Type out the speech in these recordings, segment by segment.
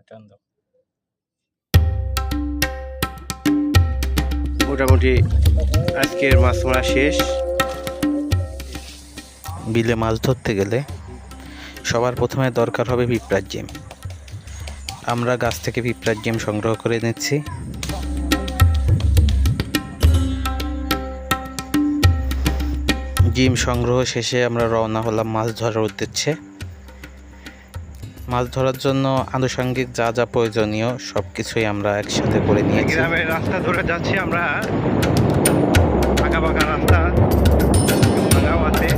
টান দাও। মোটামুটি আজকের মাছ মারা শেষ। বিলে মাছ ধরতে গেলে সবার প্রথমে দরকার হবে পিঁপড়ার ডিম। আমরা গাছ থেকে পিঁপড়ার ডিম সংগ্রহ করে নিচ্ছি। ডিম সংগ্রহ শেষে আমরা রওনা হলাম মাছ ধরার উদ্দেশ্যে। মাছ ধরার জন্য আনুষঙ্গিক যা যা প্রয়োজনীয় সব কিছুই আমরা একসাথে করে নিয়েছি। গ্রামের রাস্তা ধরে যাচ্ছি আমরা, পাকা পাকা রাস্তা, ভাঙাও আছে।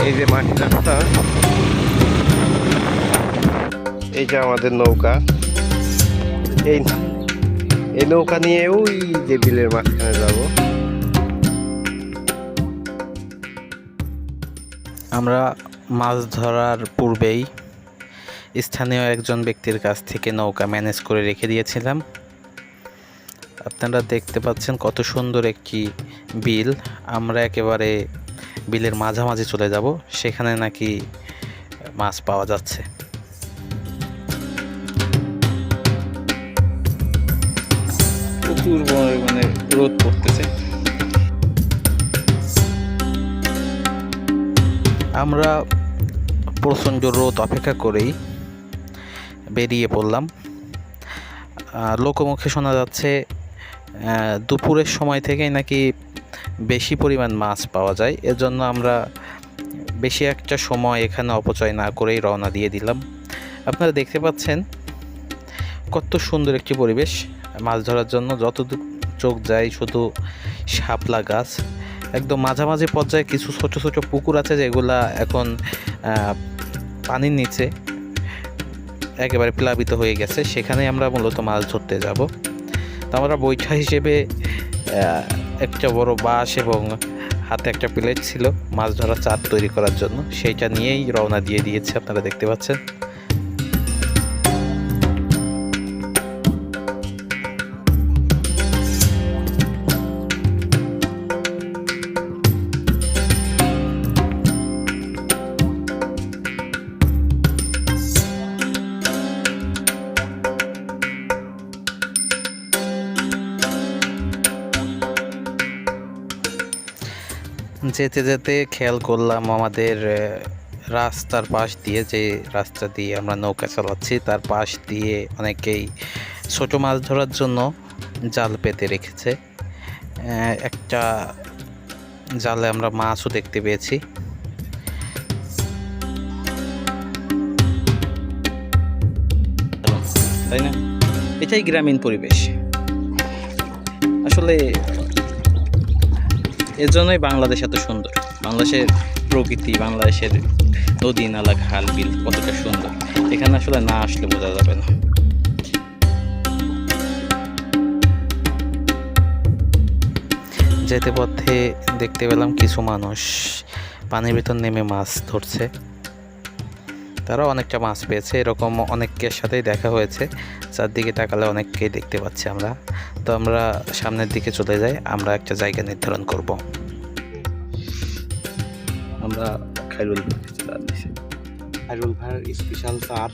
এই যে মাটির রাস্তা, এই যে আমাদের নৌকা। এই নৌকা নিয়ে ওই যে বিলের মাঝখানে যাব। আমরা মাছ ধরার পূর্বেই স্থানীয় একজন ব্যক্তির কাছ থেকে নৌকা ম্যানেজ করে রেখে দিয়েছিলাম। আপনারা দেখতে পাচ্ছেন কত সুন্দর একটি বিল। আমরা একেবারে বিলের মাঝামাঝি চলে যাব, সেখানে নাকি মাছ পাওয়া যাচ্ছে। প্রচুর মানে রোদ পড়তেছে। আমরা প্রচণ্ড রোদ অপেক্ষা করেই বেরিয়ে পড়লাম। লোকমুখে শোনা যাচ্ছে দুপুরের সময় থেকেই নাকি বেশি পরিমাণ মাছ পাওয়া যায়। এজন্য আমরা বেশি একটা সময় এখানে অপচয় না করেই রওনা দিয়ে দিলাম। আপনারা দেখতে পাচ্ছেন কত সুন্দর একটি পরিবেশ মাছ ধরার জন্য। যতদূর চোখ যায় শুধু শাপলা গাছ। একদম মাঝামাঝি পর্যায়ে কিছু ছোট ছোট পুকুর আছে, যেগুলা এখন পানির নিচে একেবারে প্লাবিত হয়ে গেছে। সেখানে আমরা মূলত মাছ ধরতে যাব। তো আমরা বৈঠা হিসেবে একটা বড় বাঁশ এবং হাতে একটা প্লেট ছিল মাছ ধরার চার তৈরি করার জন্য, সেইটা নিয়েই রওনা দিয়ে দিয়েছে। আপনারা দেখতে পাচ্ছেন। যেতে যেতে খেয়াল করলাম আমাদের রাস্তার পাশ দিয়ে, যে রাস্তা দিয়ে আমরা নৌকা চালাচ্ছি তার পাশ দিয়ে অনেকেই ছোট মাছ ধরার জন্য জাল পেতে রেখেছে। একটা জালে আমরা মাছও দেখতে পেয়েছি। তাই না? এটাই গ্রামীণ পরিবেশ। আসলে এর জন্যই বাংলাদেশ এত সুন্দর। বাংলাদেশের প্রকৃতি, বাংলাদেশের নদী নালা খাল বিল কতটা সুন্দর, এখানে আসলে না আসলে বোঝা যাবে না। যেতে পথে দেখতে পেলাম কিছু মানুষ পানির ভিতর নেমে মাছ ধরছে। তারা অনেকটা মাছ পেয়েছে, এরকম অনেকের সাথেই দেখা হয়েছে। চারদিকে তাকালে অনেককেই দেখতে পাচ্ছি আমরা। তো আমরা সামনের দিকে চলে যাই, আমরা একটা জায়গা নির্ধারণ করব। আমরা খাইরুল ভাইয়ের স্পেশাল চার।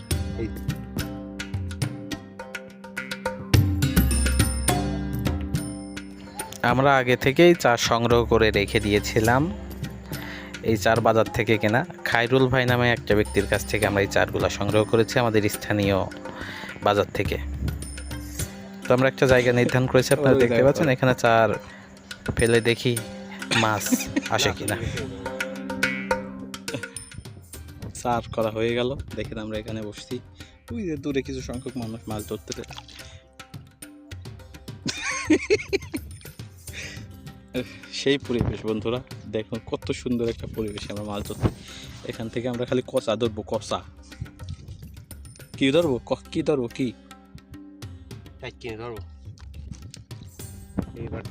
আমরা আগে থেকেই চার সংগ্রহ করে রেখে দিয়েছিলাম। এই চার বাজার থেকে কেনা। খাইরুল ভাই নামে একটা ব্যক্তির কাছ থেকে আমরা এই চারগুলা সংগ্রহ করেছি আমাদের স্থানীয় বাজার থেকে। তো আমরা একটা জায়গা নির্ধারণ করেছি, আপনারা দেখতে পাচ্ছেন। এখানে চার ফেলে দেখি মাছ আসে কিনা। সার করা হয়ে গেল, দেখেন আমরা এখানে বসছি। ওই যে দূরে কিছু সংখ্যক মানুষ মাছ ধরতে। সেই পরিবেশ বন্ধুরা, দেখুন কত সুন্দর একটা পরিবেশ। আমরা মাছ ধরতে, এখান থেকে আমরা খালি কচা ধরবো। কচা কি ধরবো? কি ধরবো? কি ধরবো এইবার।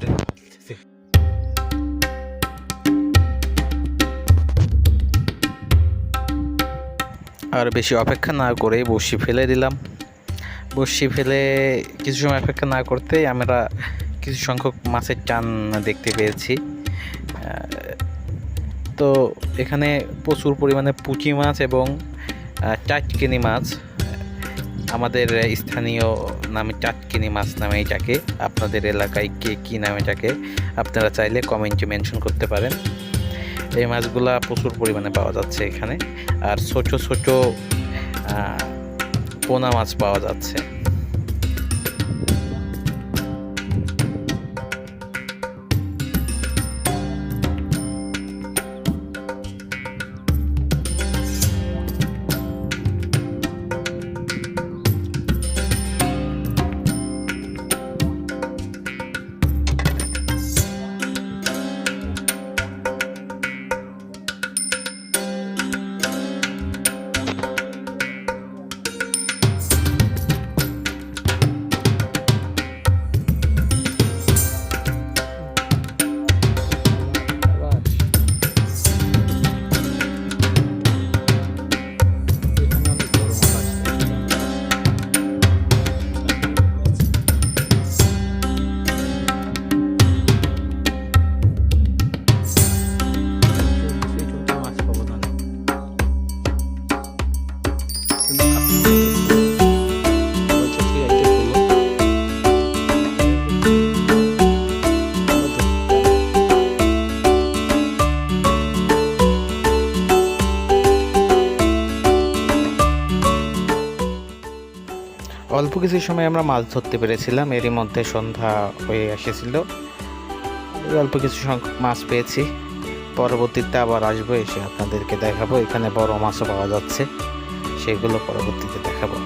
আর বেশি অপেক্ষা না করে বড়শি ফেলে দিলাম। বড়শি ফেলে কিছু সময় অপেক্ষা না করতেই আমরা কিছু সংখ্যক মাছের টান দেখতে পেয়েছি। তো এখানে প্রচুর পরিমাণে পুঁটি মাছ এবং টাটকিনি মাছ, আমাদের স্থানীয় নামে টাটকিনি মাছ নামে এটাকে, আপনাদের এলাকায় কে কী নামে এটাকে আপনারা চাইলে কমেন্টে মেনশন করতে পারেন। এই মাছগুলা প্রচুর পরিমাণে পাওয়া যাচ্ছে এখানে। আর ছোট ছোট পোনা মাছ পাওয়া যাচ্ছে। অল্প কিছু সময় আমরা মাছ ধরতে পেরেছিলাম, এরই মধ্যে সন্ধ্যা হয়ে এসেছিল। অল্প কিছু সংখ্যক মাছ পেয়েছি, পরবর্তীতে আবার আসবো, এসে আপনাদেরকে দেখাবো। এখানে বড় মাছও পাওয়া যাচ্ছে, সেগুলো পরবর্তীতে দেখাবো।